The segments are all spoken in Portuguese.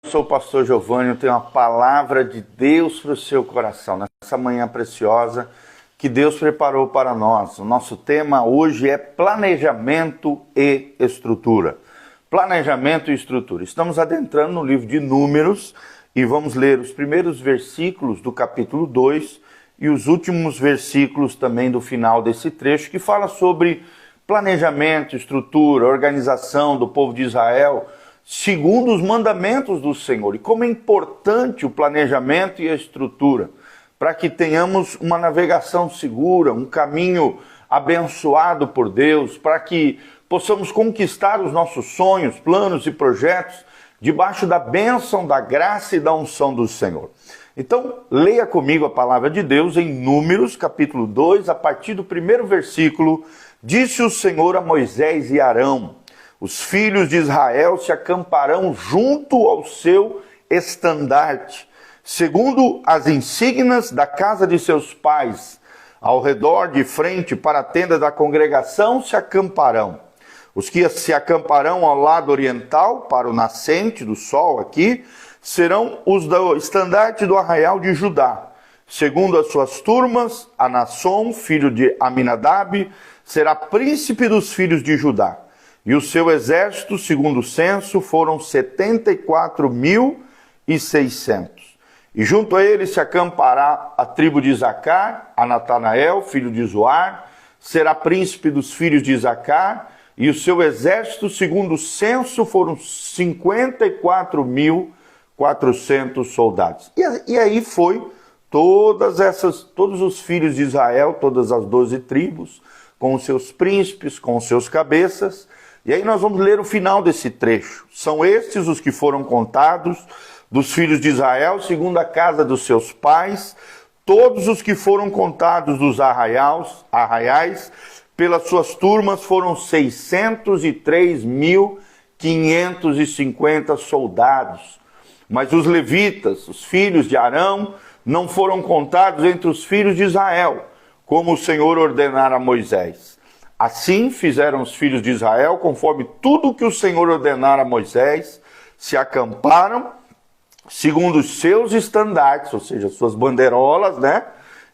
sou o pastor Giovanni, eu tenho uma palavra de Deus para o seu coração, nessa manhã preciosa que Deus preparou para nós. O nosso tema hoje é planejamento e estrutura. Planejamento e estrutura. Estamos adentrando no livro de Números e vamos ler os primeiros versículos do capítulo 2 e os últimos versículos também do final desse trecho, que fala sobre planejamento, estrutura, organização do povo de Israel, segundo os mandamentos do Senhor. E como é importante o planejamento e a estrutura, para que tenhamos uma navegação segura, um caminho abençoado por Deus, para que possamos conquistar os nossos sonhos, planos e projetos, debaixo da bênção, da graça e da unção do Senhor. Então, leia comigo a palavra de Deus em Números, capítulo 2, a partir do primeiro versículo. Disse o Senhor a Moisés e Arão: os filhos de Israel se acamparão junto ao seu estandarte, segundo as insígnias da casa de seus pais. Ao redor de frente para a tenda da congregação se acamparão. Os que se acamparão ao lado oriental, para o nascente do sol aqui, serão os do estandarte do arraial de Judá. Segundo as suas turmas, Anasson, filho de Aminadab, será príncipe dos filhos de Judá. E o seu exército, segundo o censo, foram 74.600. E junto a ele se acampará a tribo de Isacar, a Natanael, filho de Zoar, será príncipe dos filhos de Isacar. E o seu exército, segundo o censo, foram 54.400 soldados. E aí foi todos os filhos de Israel, todas as 12 tribos, com os seus príncipes, com os seus cabeças. E aí nós vamos ler o final desse trecho. São estes os que foram contados dos filhos de Israel, segundo a casa dos seus pais, todos os que foram contados dos arraiais, pelas suas turmas foram 603.550 soldados. Mas os levitas, os filhos de Arão, não foram contados entre os filhos de Israel, como o Senhor ordenara a Moisés. Assim fizeram os filhos de Israel, conforme tudo que o Senhor ordenara a Moisés, se acamparam, segundo os seus estandartes, ou seja, suas bandeirolas, né?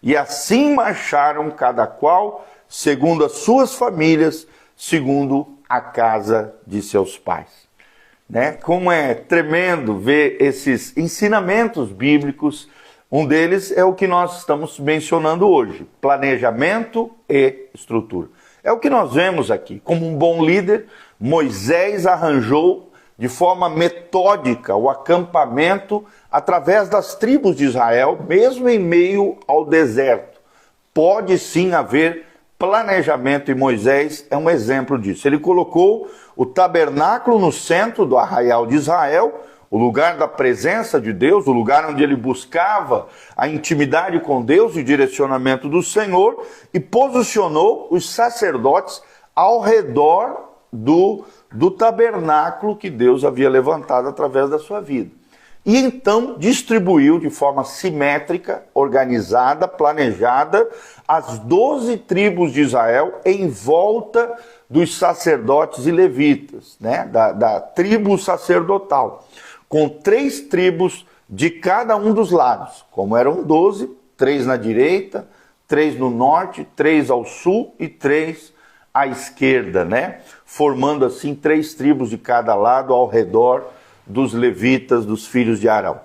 E assim marcharam cada qual, segundo as suas famílias, segundo a casa de seus pais. Né? Como é tremendo ver esses ensinamentos bíblicos. Um deles é o que nós estamos mencionando hoje, planejamento e estrutura. É o que nós vemos aqui. Como um bom líder, Moisés arranjou de forma metódica o acampamento através das tribos de Israel, mesmo em meio ao deserto. Pode sim haver planejamento e Moisés é um exemplo disso. Ele colocou o tabernáculo no centro do arraial de Israel, o lugar da presença de Deus, o lugar onde ele buscava a intimidade com Deus e o direcionamento do Senhor, e posicionou os sacerdotes ao redor do tabernáculo que Deus havia levantado através da sua vida. E então distribuiu de forma simétrica, organizada, planejada, as 12 tribos de Israel em volta dos sacerdotes e levitas, né? da tribo sacerdotal, com 3 tribos de cada um dos lados. Como eram 12, 3 na direita, 3 no norte, 3 ao sul e 3 à esquerda, né? Formando assim 3 tribos de cada lado ao redor dos levitas, dos filhos de Arão.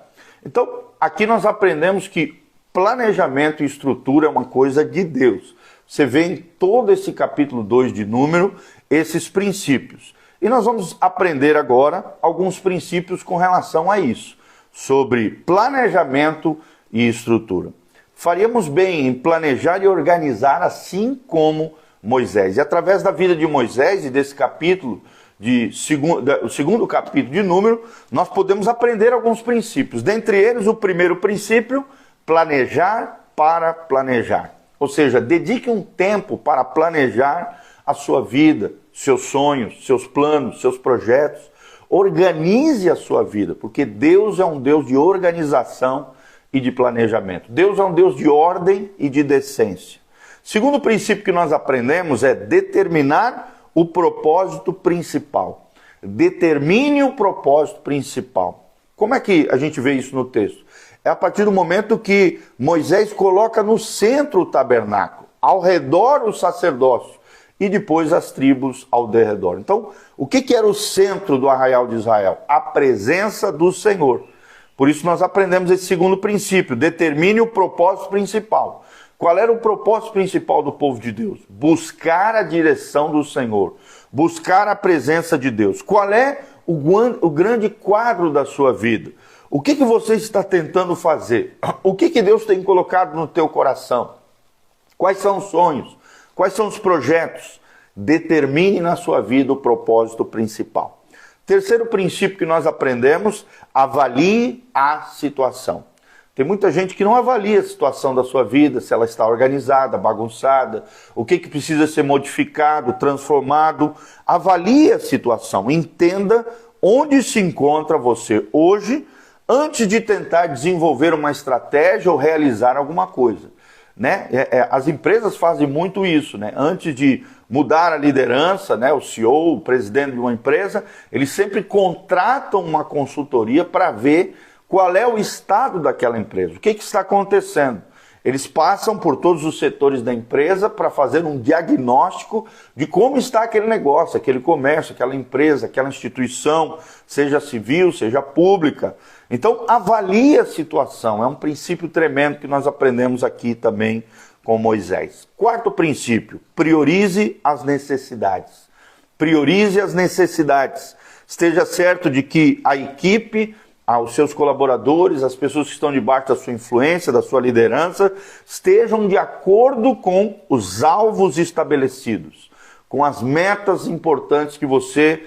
Então, aqui nós aprendemos que planejamento e estrutura é uma coisa de Deus. Você vê em todo esse capítulo 2 de Número esses princípios. E nós vamos aprender agora alguns princípios com relação a isso, sobre planejamento e estrutura. Faríamos bem em planejar e organizar assim como Moisés. E através da vida de Moisés e desse capítulo, o segundo capítulo de Número, nós podemos aprender alguns princípios. Dentre eles, o primeiro princípio, planejar para planejar. Ou seja, dedique um tempo para planejar a sua vida, seus sonhos, seus planos, seus projetos. Organize a sua vida, porque Deus é um Deus de organização e de planejamento. Deus é um Deus de ordem e de decência. Segundo princípio que nós aprendemos é determinar o propósito principal. Determine o propósito principal. Como é que a gente vê isso no texto? É a partir do momento que Moisés coloca no centro o tabernáculo, ao redor o sacerdócio e depois as tribos ao derredor. Então, o que era o centro do arraial de Israel? A presença do Senhor. Por isso nós aprendemos esse segundo princípio, determine o propósito principal. Qual era o propósito principal do povo de Deus? Buscar a direção do Senhor, buscar a presença de Deus. Qual é o grande quadro da sua vida? O que você está tentando fazer? O que Deus tem colocado no teu coração? Quais são os sonhos? Quais são os projetos? Determine na sua vida o propósito principal. Terceiro princípio que nós aprendemos, avalie a situação. Tem muita gente que não avalia a situação da sua vida, se ela está organizada, bagunçada, o que precisa ser modificado, transformado. Avalie a situação, entenda onde se encontra você hoje, antes de tentar desenvolver uma estratégia ou realizar alguma coisa. Né? As empresas fazem muito isso, né? Antes de mudar a liderança, né? O CEO, o presidente de uma empresa, eles sempre contratam uma consultoria para ver qual é o estado daquela empresa, o que está acontecendo. Eles passam por todos os setores da empresa para fazer um diagnóstico de como está aquele negócio, aquele comércio, aquela empresa, aquela instituição, seja civil, seja pública. Então, avalie a situação. É um princípio tremendo que nós aprendemos aqui também com Moisés. Quarto princípio, priorize as necessidades. Priorize as necessidades. Esteja certo de que a equipe, os seus colaboradores, as pessoas que estão debaixo da sua influência, da sua liderança, estejam de acordo com os alvos estabelecidos, com as metas importantes que você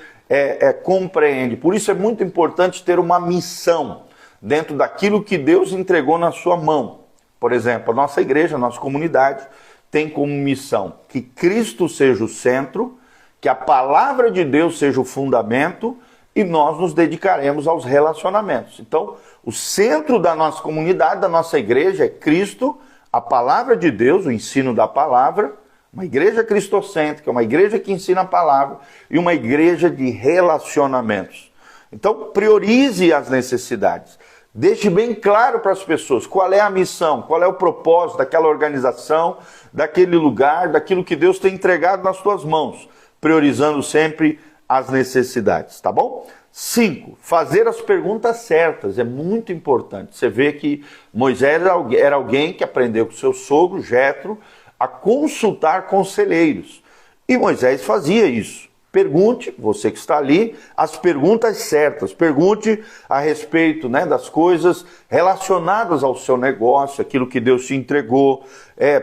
compreende. Por isso é muito importante ter uma missão dentro daquilo que Deus entregou na sua mão. Por exemplo, a nossa igreja, a nossa comunidade tem como missão que Cristo seja o centro, que a palavra de Deus seja o fundamento e nós nos dedicaremos aos relacionamentos. Então, o centro da nossa comunidade, da nossa igreja é Cristo, a palavra de Deus, o ensino da palavra, uma igreja cristocêntrica, uma igreja que ensina a palavra e uma igreja de relacionamentos. Então, priorize as necessidades. Deixe bem claro para as pessoas qual é a missão, qual é o propósito daquela organização, daquele lugar, daquilo que Deus tem entregado nas tuas mãos, priorizando sempre as necessidades, tá bom? 5, fazer as perguntas certas, é muito importante. Você vê que Moisés era alguém que aprendeu com seu sogro, Jetro, a consultar conselheiros. E Moisés fazia isso. Pergunte, você que está ali, as perguntas certas. Pergunte a respeito, né, das coisas relacionadas ao seu negócio, aquilo que Deus te entregou.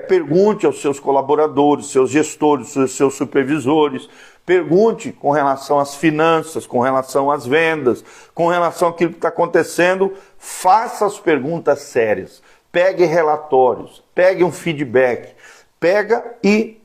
Pergunte aos seus colaboradores, seus gestores, seus supervisores. Pergunte com relação às finanças, com relação às vendas, com relação àquilo que está acontecendo. Faça as perguntas sérias. Pegue relatórios, pegue um feedback. Pega e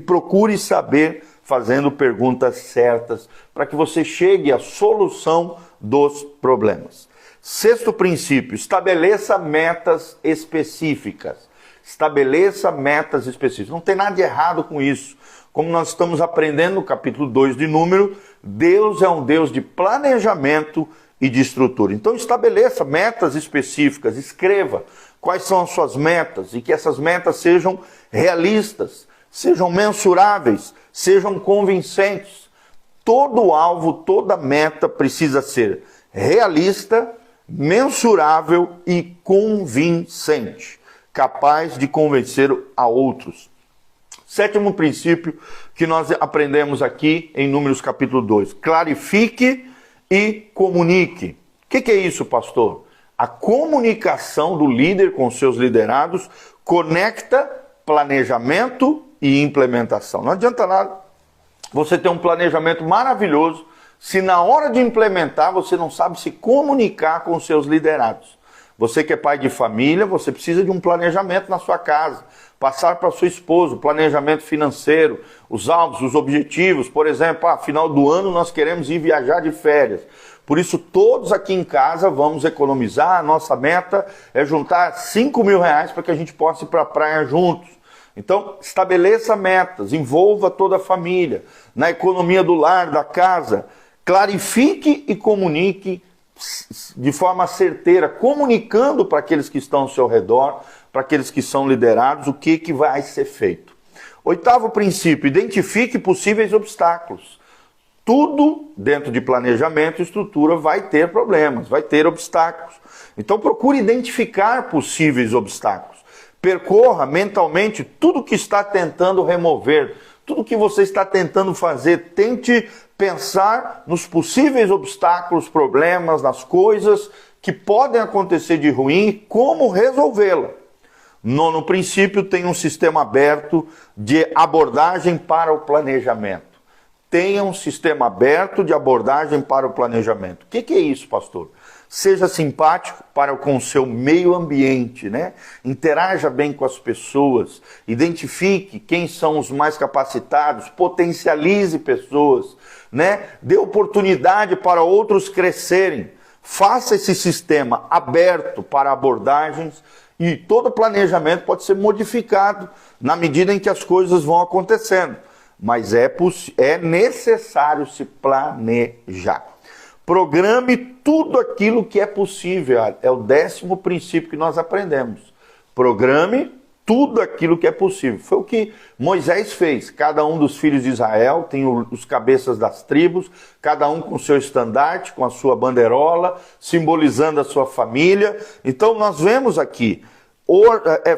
procure saber, fazendo perguntas certas, para que você chegue à solução dos problemas. Sexto princípio, estabeleça metas específicas. Estabeleça metas específicas. Não tem nada de errado com isso. Como nós estamos aprendendo no capítulo 2 de Número, Deus é um Deus de planejamento e de estrutura. Então estabeleça metas específicas, escreva quais são as suas metas e que essas metas sejam realistas, sejam mensuráveis, sejam convincentes. Todo alvo, toda meta precisa ser realista, mensurável e convincente, capaz de convencer a outros. Sétimo princípio que nós aprendemos aqui em Números capítulo 2. Clarifique e comunique. O que é isso, pastor? A comunicação do líder com seus liderados conecta planejamento e implementação. Não adianta nada você ter um planejamento maravilhoso se na hora de implementar você não sabe se comunicar com os seus liderados. Você que é pai de família, você precisa de um planejamento na sua casa. Passar para sua esposa, o planejamento financeiro, os alvos, os objetivos. Por exemplo, final do ano nós queremos ir viajar de férias. Por isso, todos aqui em casa vamos economizar. A nossa meta é juntar 5 mil reais para que a gente possa ir para a praia juntos. Então, estabeleça metas, envolva toda a família, na economia do lar, da casa. Clarifique e comunique de forma certeira, comunicando para aqueles que estão ao seu redor, para aqueles que são liderados, o que vai ser feito. Oitavo princípio, identifique possíveis obstáculos. Tudo dentro de planejamento e estrutura vai ter problemas, vai ter obstáculos. Então procure identificar possíveis obstáculos. Percorra mentalmente tudo que está tentando remover, tudo que você está tentando fazer. Tente pensar nos possíveis obstáculos, problemas, nas coisas que podem acontecer de ruim e como resolvê-la. Nono princípio, tem um sistema aberto de abordagem para o planejamento. Tenha um sistema aberto de abordagem para o planejamento. O que é isso, pastor? Seja simpático com o seu meio ambiente, né? Interaja bem com as pessoas, identifique quem são os mais capacitados, potencialize pessoas, né? Dê oportunidade para outros crescerem. Faça esse sistema aberto para abordagens e todo planejamento pode ser modificado na medida em que as coisas vão acontecendo. Mas é necessário se planejar. Programe tudo aquilo que é possível. É o 10º princípio que nós aprendemos. Programe tudo aquilo que é possível. Foi o que Moisés fez. Cada um dos filhos de Israel tem os cabeças das tribos, cada um com seu estandarte, com a sua bandeirola, simbolizando a sua família. Então nós vemos aqui,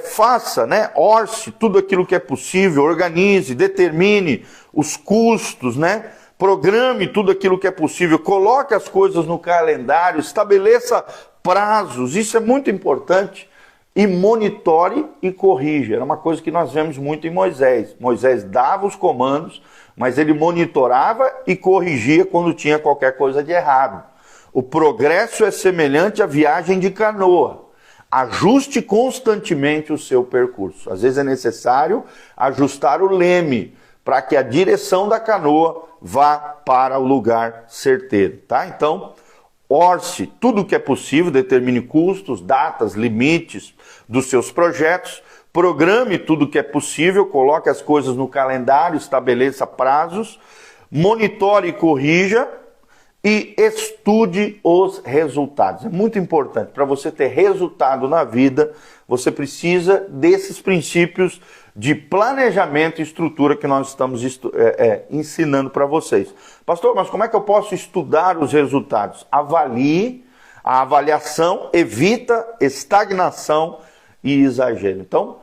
faça, né? Orce tudo aquilo que é possível, organize, determine os custos, né? Programe tudo aquilo que é possível, coloque as coisas no calendário, estabeleça prazos, isso é muito importante. E monitore e corrija. Era uma coisa que nós vemos muito em Moisés. Moisés dava os comandos, mas ele monitorava e corrigia quando tinha qualquer coisa de errado. O progresso é semelhante à viagem de canoa. Ajuste constantemente o seu percurso. Às vezes é necessário ajustar o leme para que a direção da canoa vá para o lugar certeiro, tá? Então, orce tudo o que é possível, determine custos, datas, limites dos seus projetos, programe tudo o que é possível, coloque as coisas no calendário, estabeleça prazos, monitore e corrija e estude os resultados. É muito importante, para você ter resultado na vida, você precisa desses princípios de planejamento e estrutura que nós estamos ensinando para vocês. Pastor, mas como é que eu posso estudar os resultados? Avalie. A avaliação evita estagnação e exagero. Então,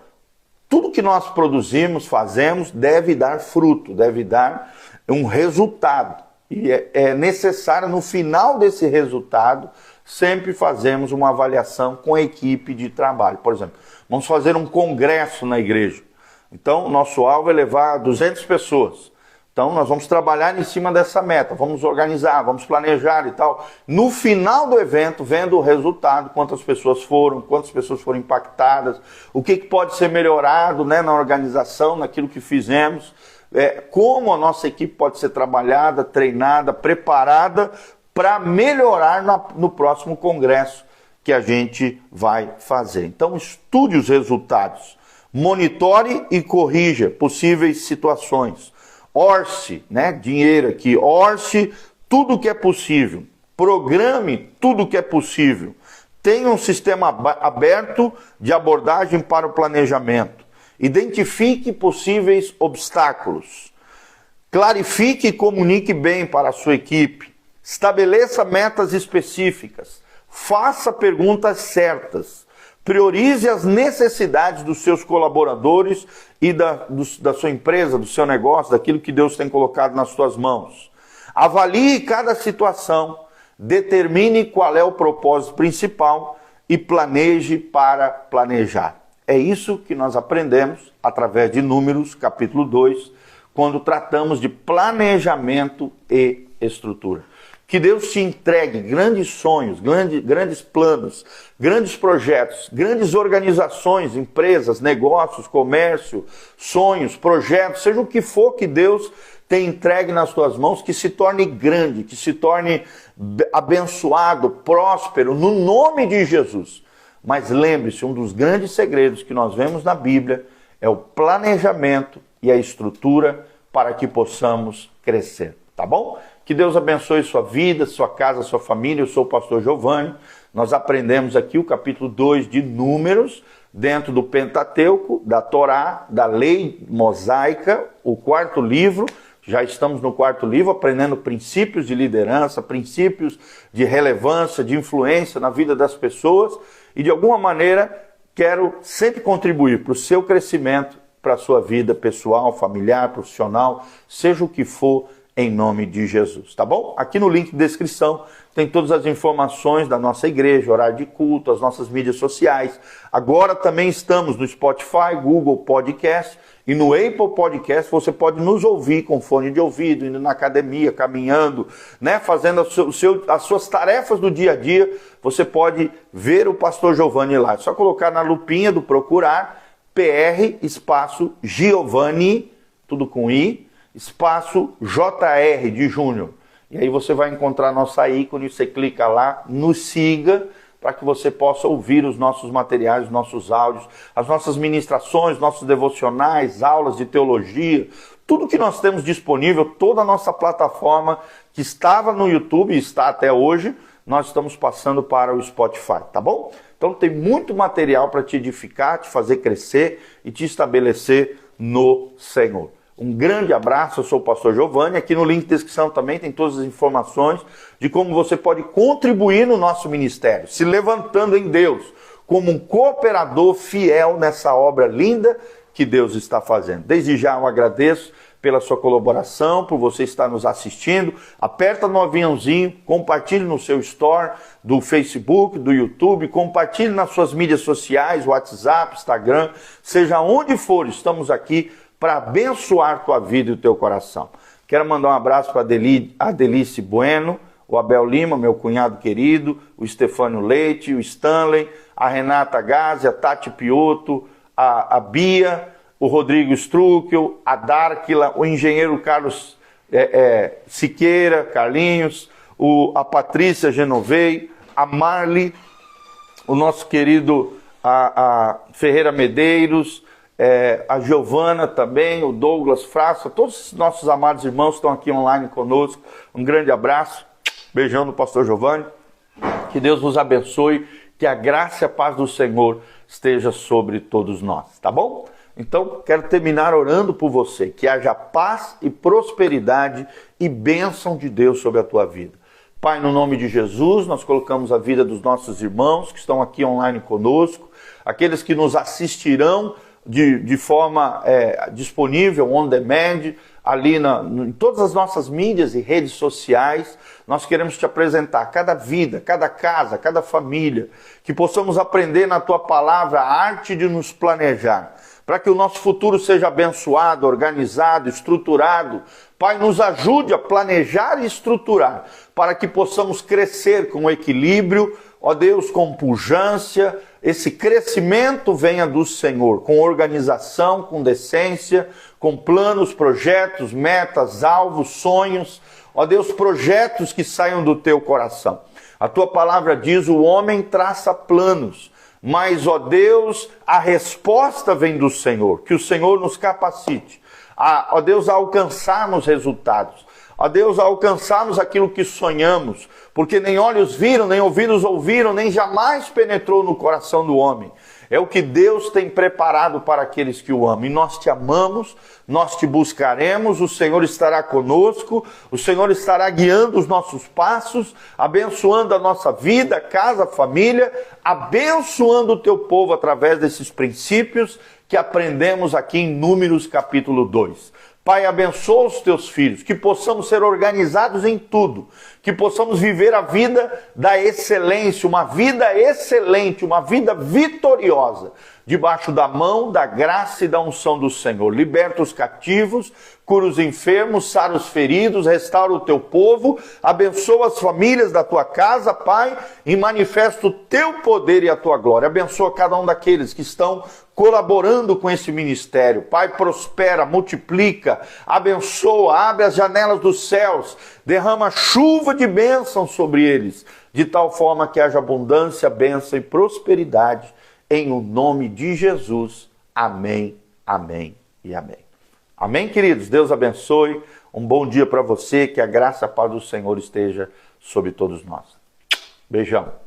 tudo que nós produzimos, fazemos, deve dar fruto, deve dar um resultado. E é necessário, no final desse resultado, sempre fazemos uma avaliação com a equipe de trabalho. Por exemplo, vamos fazer um congresso na igreja. Então, nosso alvo é levar 200 pessoas. Então, nós vamos trabalhar em cima dessa meta, vamos organizar, vamos planejar e tal. No final do evento, vendo o resultado, quantas pessoas foram impactadas, o que pode ser melhorado, né, na organização, naquilo que fizemos, como a nossa equipe pode ser trabalhada, treinada, preparada para melhorar no próximo congresso que a gente vai fazer. Então, estude os resultados. Monitore e corrija possíveis situações. Orce, né, dinheiro aqui, orce tudo o que é possível. Programe tudo o que é possível. Tenha um sistema aberto de abordagem para o planejamento. Identifique possíveis obstáculos. Clarifique e comunique bem para a sua equipe. Estabeleça metas específicas. Faça perguntas certas. Priorize as necessidades dos seus colaboradores e da sua empresa, do seu negócio, daquilo que Deus tem colocado nas suas mãos. Avalie cada situação, determine qual é o propósito principal e planeje para planejar. É isso que nós aprendemos através de Números, capítulo 2, quando tratamos de planejamento e estrutura. Que Deus te entregue grandes sonhos, grandes planos, grandes projetos, grandes organizações, empresas, negócios, comércio, sonhos, projetos, seja o que for que Deus tem entregue nas tuas mãos, que se torne grande, que se torne abençoado, próspero, no nome de Jesus. Mas lembre-se, um dos grandes segredos que nós vemos na Bíblia é o planejamento e a estrutura para que possamos crescer. Tá bom? Que Deus abençoe sua vida, sua casa, sua família. Eu sou o pastor Giovanni. Nós aprendemos aqui o capítulo 2 de Números, dentro do Pentateuco, da Torá, da lei mosaica, o quarto livro. Já estamos no quarto livro, aprendendo princípios de liderança, princípios de relevância, de influência na vida das pessoas. E de alguma maneira, quero sempre contribuir para o seu crescimento, para a sua vida pessoal, familiar, profissional, seja o que for, em nome de Jesus, tá bom? Aqui no link de descrição tem todas as informações da nossa igreja, horário de culto, as nossas mídias sociais. Agora também estamos no Spotify, Google Podcast e no Apple Podcast. Você pode nos ouvir com fone de ouvido, indo na academia, caminhando, né? Fazendo as suas tarefas do dia a dia. Você pode ver o pastor Giovanni lá. É só colocar na lupinha do procurar, PR, espaço Giovanni, tudo com I, espaço JR de Júnior. E aí você vai encontrar nossa ícone, você clica lá, nos siga, para que você possa ouvir os nossos materiais, os nossos áudios, as nossas ministrações, nossos devocionais, aulas de teologia, tudo que nós temos disponível, toda a nossa plataforma que estava no YouTube e está até hoje, nós estamos passando para o Spotify, tá bom? Então tem muito material para te edificar, te fazer crescer e te estabelecer no Senhor. Um grande abraço, eu sou o pastor Giovanni. Aqui no link de descrição também tem todas as informações de como você pode contribuir no nosso ministério, se levantando em Deus como um cooperador fiel nessa obra linda que Deus está fazendo. Desde já eu agradeço pela sua colaboração, por você estar nos assistindo. Aperta no aviãozinho, compartilhe no seu store do Facebook, do YouTube, compartilhe nas suas mídias sociais, WhatsApp, Instagram, seja onde for, estamos aqui para abençoar tua vida e o teu coração. Quero mandar um abraço para a Delice Bueno, o Abel Lima, meu cunhado querido, o Stefânio Leite, o Stanley, a Renata Gazi, a Tati Piotto, a Bia, o Rodrigo Struckel, a Dárquila, o engenheiro Carlos Siqueira, Carlinhos, a Patrícia Genovei, a Marli, o nosso querido a Ferreira Medeiros, a Giovana também, o Douglas Fraça, todos os nossos amados irmãos estão aqui online conosco. Um grande abraço, beijão no pastor Giovanni, que Deus vos abençoe, que a graça e a paz do Senhor esteja sobre todos nós, tá bom? Então, quero terminar orando por você, que haja paz e prosperidade e bênção de Deus sobre a tua vida. Pai, no nome de Jesus, nós colocamos a vida dos nossos irmãos que estão aqui online conosco, aqueles que nos assistirão de forma disponível, on demand, ali em todas as nossas mídias e redes sociais. Nós queremos te apresentar cada vida, cada casa, cada família, que possamos aprender na tua palavra a arte de nos planejar, para que o nosso futuro seja abençoado, organizado, estruturado. Pai, nos ajude a planejar e estruturar, para que possamos crescer com equilíbrio, ó Deus, com pujança. Esse crescimento venha do Senhor, com organização, com decência, com planos, projetos, metas, alvos, sonhos. Ó Deus, projetos que saiam do teu coração. A tua palavra diz, o homem traça planos, mas, ó Deus, a resposta vem do Senhor. Que o Senhor nos capacite, ó Deus, a alcançarmos resultados. Ó Deus, a alcançarmos aquilo que sonhamos, porque nem olhos viram, nem ouvidos ouviram, nem jamais penetrou no coração do homem. É o que Deus tem preparado para aqueles que o amam. E nós te amamos, nós te buscaremos, o Senhor estará conosco, o Senhor estará guiando os nossos passos, abençoando a nossa vida, casa, família, abençoando o teu povo através desses princípios que aprendemos aqui em Números capítulo 2. Pai, abençoa os teus filhos, que possamos ser organizados em tudo, que possamos viver a vida da excelência, uma vida excelente, uma vida vitoriosa, debaixo da mão, da graça e da unção do Senhor. Liberta os cativos, cura os enfermos, sara os feridos, restaura o teu povo, abençoa as famílias da tua casa, Pai, e manifesta o teu poder e a tua glória. Abençoa cada um daqueles que estão colaborando com esse ministério. Pai, prospera, multiplica, abençoa, abre as janelas dos céus, derrama chuva de bênção sobre eles, de tal forma que haja abundância, bênção e prosperidade, em o nome de Jesus. Amém, amém e amém. Amém, queridos? Deus abençoe. Um bom dia para você, que a graça e a paz do Senhor esteja sobre todos nós. Beijão.